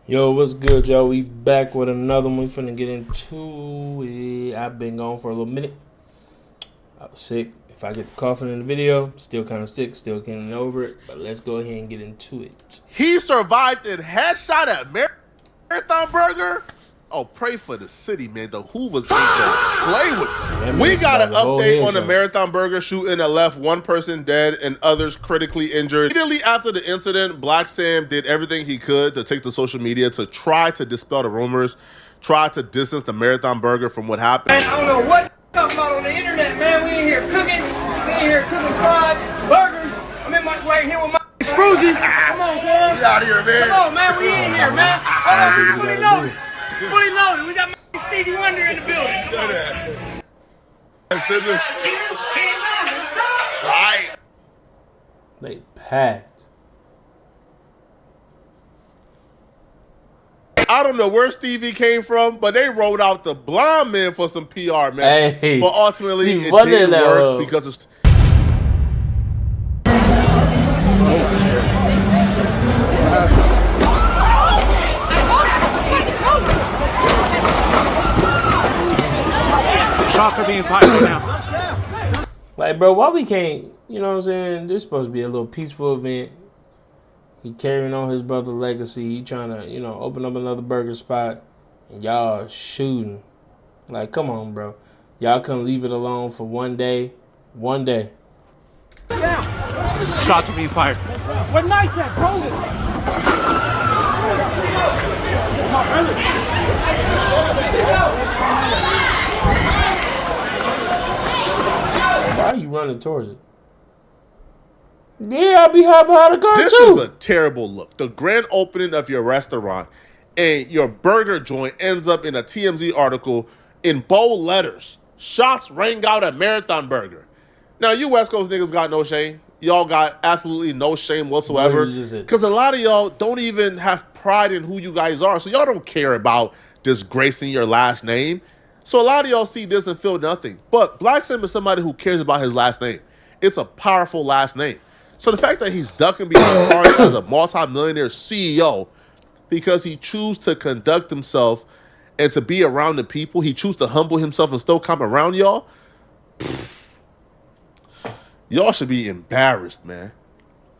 Yo, what's good, y'all? We back with another one. We finna get into it. I've been gone for a little minute. I was sick. If I get the coughing in the video, still kind of sick, still getting over it. But let's go ahead and get into it. He survived in headshot at Marathon Burger. Oh, pray for the city, man. The Hoovers ain't gonna play with them. We got an update on the Marathon Burger shooting that left one person dead and others critically injured. Immediately after the incident, Blacc Sam did everything he could to take to social media to try to dispel the rumors, try to distance the Marathon Burger from what happened. Man, I don't know what you're talking about on the internet, man. We in here cooking. We in here cooking fries, burgers. I'm in my right here with my Scroogey. Come on, cuz. Get out of here, man. Come on, man. We in here, man. Hold on, fully loaded. Fully loaded. We got my Stevie Wonder in the building. Come on. Right. They packed. I don't know where Stevie came from, but they rolled out the blind man for some PR, man. Hey, but ultimately, Steve, it didn't work because it's. Shots are being fired right now. Like, bro, why we can't, you know what I'm saying? This is supposed to be a little peaceful event. He carrying on his brother's legacy. He trying to, open up another burger spot. And y'all shooting. Like, come on, bro. Y'all couldn't leave it alone for one day. One day. Shots are being fired. What night at, bro? Why are you running towards it? Yeah, I'll be high behind the car This too. is a terrible look. The grand opening of your restaurant and your burger joint ends up in a TMZ article in bold letters. Shots rang out at Marathon Burger. Now, you West Coast niggas got no shame. Y'all got absolutely no shame whatsoever. Because a lot of y'all don't even have pride in who you guys are. So y'all don't care about disgracing your last name. So a lot of y'all see this and feel nothing. But Blacc Sam is somebody who cares about his last name. It's a powerful last name. So the fact that he's ducking behind bars as a multi-millionaire CEO because he chooses to conduct himself and to be around the people, he chooses to humble himself and still come around y'all, y'all should be embarrassed, man.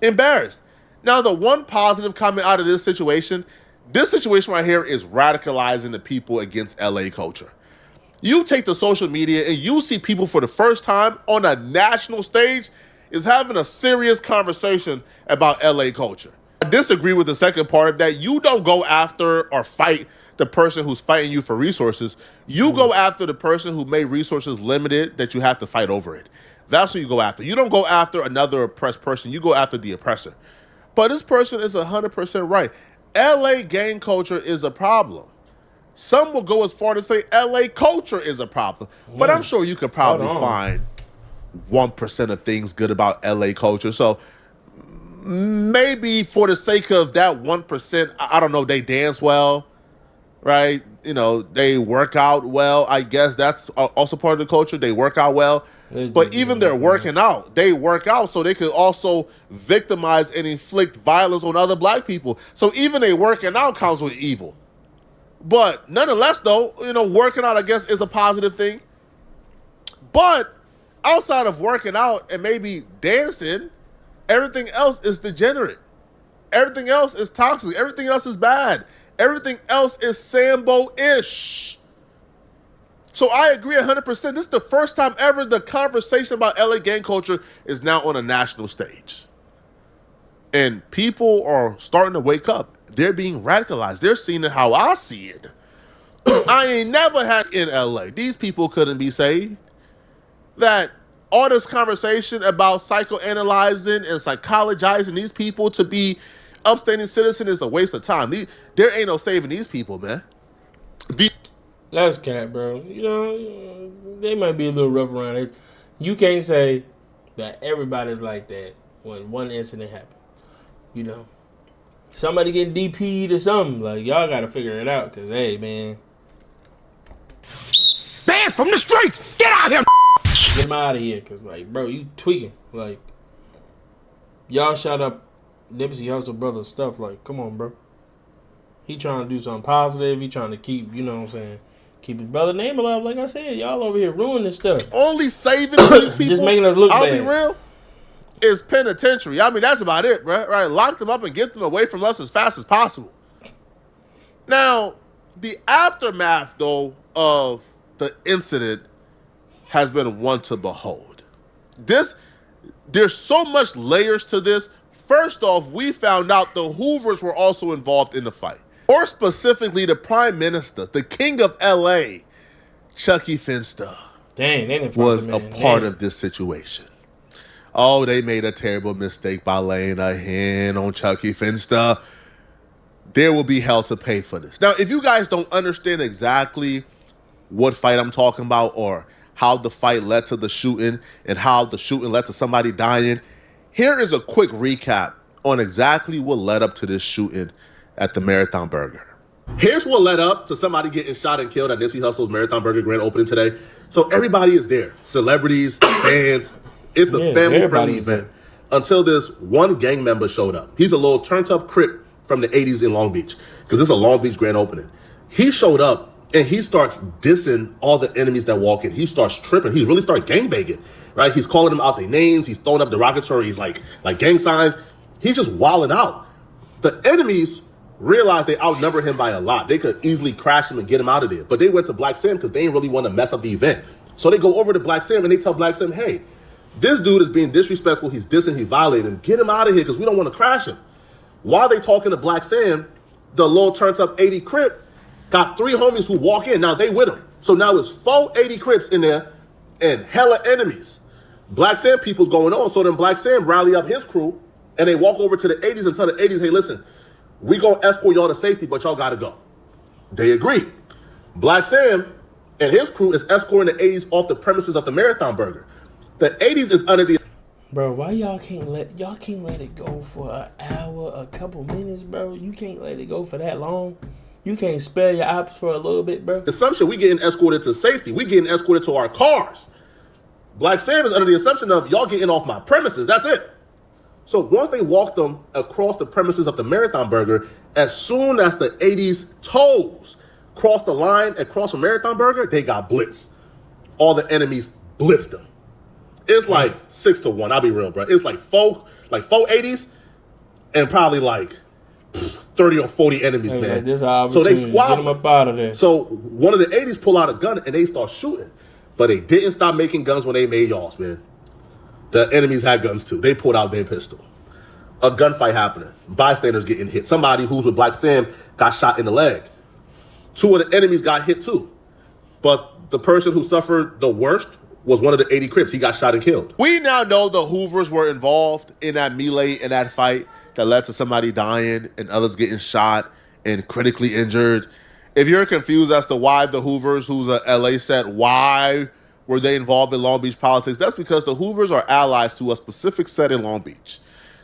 Embarrassed. Now, the one positive comment out of this situation right here is radicalizing the people against LA culture. You take the social media and you see people for the first time on a national stage is having a serious conversation about LA culture. I disagree with the second part of that. You don't go after or fight the person who's fighting you for resources. You go after the person who made resources limited that you have to fight over it. That's what you go after. You don't go after another oppressed person. You go after the oppressor. But this person is 100% right. LA gang culture is a problem. Some will go as far to say LA culture is a problem. But I'm sure you could probably find 1% of things good about LA culture. So maybe for the sake of that 1%, I don't know, they dance well, right? They work out well. I guess that's also part of the culture. They work out well. But even they're working out, they work out so they could also victimize and inflict violence on other black people. So even they working out comes with evil. But nonetheless, though, working out, I guess, is a positive thing. But outside of working out and maybe dancing, everything else is degenerate. Everything else is toxic. Everything else is bad. Everything else is Sambo-ish. So I agree 100%. This is the first time ever the conversation about LA gang culture is now on a national stage. And people are starting to wake up. They're being radicalized. They're seeing it how I see it. I ain't never had in LA. These people couldn't be saved. That all this conversation about psychoanalyzing and psychologizing these people to be upstanding citizens is a waste of time. There ain't no saving these people, man. That's cat, bro. They might be a little rough around it. You can't say that everybody's like that when one incident happened. Somebody getting DP'd or something. Like, y'all got to figure it out. Because, hey, man. Banned from the streets! Get out of here! Get him out of here. Because, like, bro, you tweaking. Like, y'all shot up Nipsey Hussle brother's stuff. Like, come on, bro. He trying to do something positive. He trying to keep, you know what I'm saying, keep his brother name alive. Like I said, y'all over here ruining this stuff. Only saving these people, Just making us look I'll bad. be real, is penitentiary. I mean, that's about it, right? Lock them up and get them away from us as fast as possible. Now, the aftermath, though, of the incident has been one to behold. There's so much layers to this. First off, we found out the Hoovers were also involved in the fight. Or specifically, the Prime Minister, the King of L.A., Chucky Finster, Dang, they didn't was a part of this situation. Oh, they made a terrible mistake by laying a hand on Chucky Finster. There will be hell to pay for this. Now, if you guys don't understand exactly what fight I'm talking about or how the fight led to the shooting and how the shooting led to somebody dying, here is a quick recap on exactly what led up to this shooting at the Marathon Burger. Here's what led up to somebody getting shot and killed at Nipsey Hussle's Marathon Burger grand opening today. So everybody is there. Celebrities, fans. It's a family-friendly event. Until this one gang member showed up. He's a little turned-up Crip from the 80s in Long Beach, because it's a Long Beach grand opening. He showed up, and he starts dissing all the enemies that walk in. He starts tripping. He really started gangbanging, right? He's calling them out their names. He's throwing up derogatory. He's like gang signs. He's just wilding out. The enemies realized they outnumber him by a lot. They could easily crash him and get him out of there. But they went to Blacc Sam because they didn't really want to mess up the event. So they go over to Blacc Sam and they tell Blacc Sam, hey, this dude is being disrespectful. He's dissing. He's violating. Get him out of here because we don't want to crash him. While they talking to Blacc Sam, the little turned up 80 Crip got 3 homies who walk in. Now they with him. So now it's 4 80 Crips in there and hella enemies. Blacc Sam people's going on. So then Blacc Sam rally up his crew and they walk over to the 80s and tell the 80s, hey, listen, we gonna escort y'all to safety, but y'all gotta go. They agree. Blacc Sam and his crew is escorting the 80s off the premises of the Marathon Burger. The 80s is under the... Bro, why y'all can't let it go for an hour, a couple minutes, bro? You can't let it go for that long. You can't spare your ops for a little bit, bro. assumption we getting escorted to safety. We getting escorted to our cars. Blacc Sam is under the assumption of y'all getting off my premises. That's it. So once they walked them across the premises of the Marathon Burger, as soon as the 80s toes crossed the line across the Marathon Burger, they got blitzed. All the enemies blitzed them. It's like 6 to 1. I'll be real, bro. It's like four 80s and probably like 30 or 40 enemies, man. This so they squabbled. Get them up out of there. So one of the 80s pull out a gun and they start shooting. But they didn't stop making guns when they made y'all's, man. The enemies had guns too. They pulled out their pistol. A gunfight happening. Bystanders getting hit. Somebody who's with Blacc Sam got shot in the leg. 2 of the enemies got hit too. But the person who suffered the worst was one of the 80 Crips. He got shot and killed. We now know the Hoovers were involved in that melee, in that fight that led to somebody dying and others getting shot and critically injured. If you're confused as to why the Hoovers, who's a LA set, why were they involved in Long Beach politics, that's because the Hoovers are allies to a specific set in Long Beach.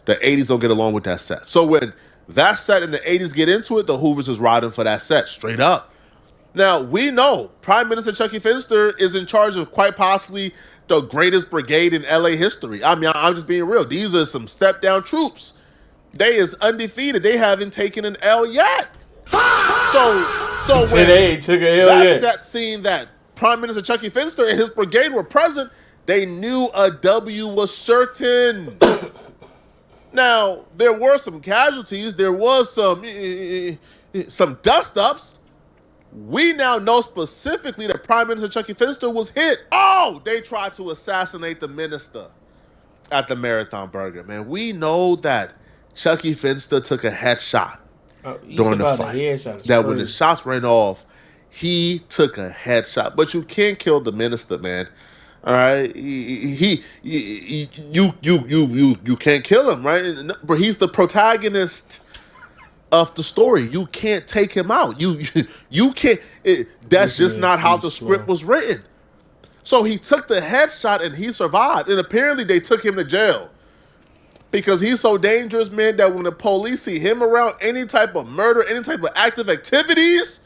The 80s don't get along with that set. So when that set and the 80s get into it, the Hoovers is riding for that set, straight up. Now, we know Prime Minister Chucky Finster is in charge of quite possibly the greatest brigade in LA history. I mean, I'm just being real. These are some step-down troops. They is undefeated. They haven't taken an L yet. So when they took a L that yet. set seen that Prime Minister Chucky Finster and his brigade were present, they knew a W was certain. Now, there were some casualties. There was some dust-ups. We now know specifically that Prime Minister Chucky Finster was hit. Oh, they tried to assassinate the minister at the Marathon Burger, man. We know that Chucky Finster took a headshot during the fight. That when the shots ran off, he took a headshot. But you can't kill the minister, man. All right, you can't kill him, right? But he's the protagonist of the story. You can't take him out. You can't. That's just not how the script was written. So he took the headshot and he survived. And apparently they took him to jail because he's so dangerous, man, that when the police see him around any type of murder, any type of active activities,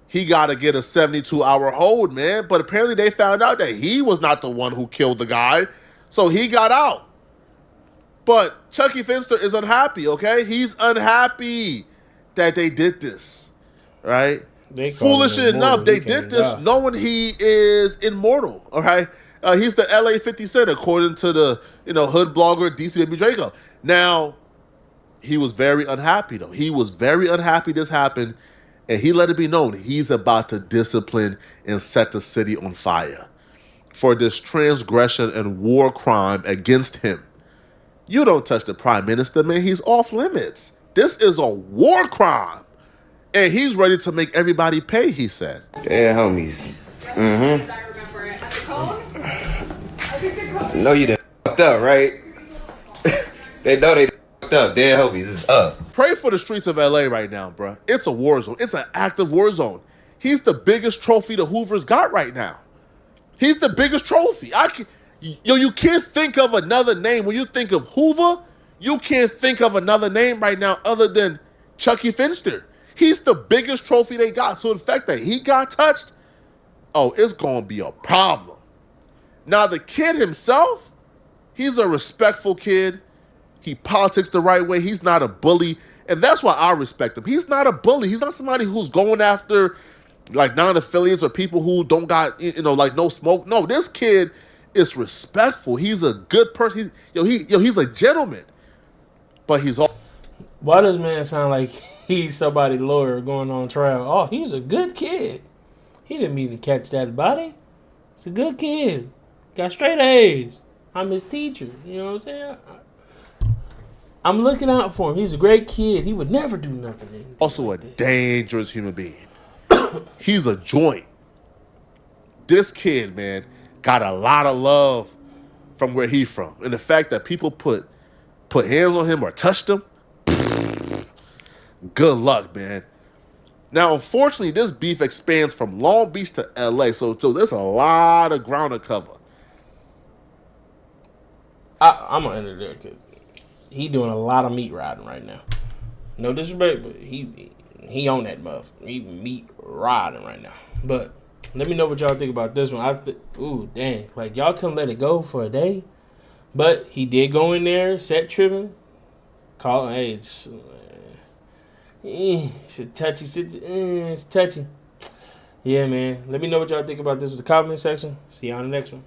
he got to get a 72-hour hold, man. But apparently they found out that he was not the one who killed the guy. So he got out. But Chucky Finster is unhappy, okay? He's unhappy that they did this, right? They call Foolish him immortal. enough, they He did can't this die. knowing he is immortal. All right, he's the LA 50 Cent according to the hood blogger DC Baby Draco. Now, he was very unhappy though. He was very unhappy this happened, and he let it be known he's about to discipline and set the city on fire for this transgression and war crime against him. You don't touch the prime minister, man. He's off limits. This is a war crime. And he's ready to make everybody pay, he said. Yeah, homies. Know you done fucked up, right? They know they fucked up. Dead homies, it's up. Pray for the streets of LA right now, bro. It's a war zone. It's an active war zone. He's the biggest trophy the Hoovers got right now. He's the biggest trophy. You can't think of another name. When you think of Hoover, you can't think of another name right now other than Chucky Finster. He's the biggest trophy they got. So the fact that he got touched, it's going to be a problem. Now, the kid himself, he's a respectful kid. He politics the right way. He's not a bully. And that's why I respect him. He's not a bully. He's not somebody who's going after like non-affiliates or people who don't got, like no smoke. No, this kid is respectful. He's a good person. He's a gentleman. But he's all. Why does man sound like he's somebody's lawyer going on trial? Oh, he's a good kid. He didn't mean to catch that body. He's a good kid. Got straight A's. I'm his teacher. You know what I'm saying? I'm looking out for him. He's a great kid. He would never do nothing. Also a dangerous human being. He's a joint. This kid, man, got a lot of love from where he's from. And the fact that people put hands on him or touched him, good luck, man. Now, unfortunately, this beef expands from Long Beach to LA, so there's a lot of ground to cover. I'm going to end it there because he doing a lot of meat riding right now. No disrespect, but he on that muff. He meat riding right now. But let me know what y'all think about this one. Ooh, dang. Like, y'all couldn't let it go for a day. But he did go in there, set tripping. Call, hey, it's a touchy situation. It's touchy. Yeah, man. Let me know what y'all think about this in the comment section. See y'all in the next one.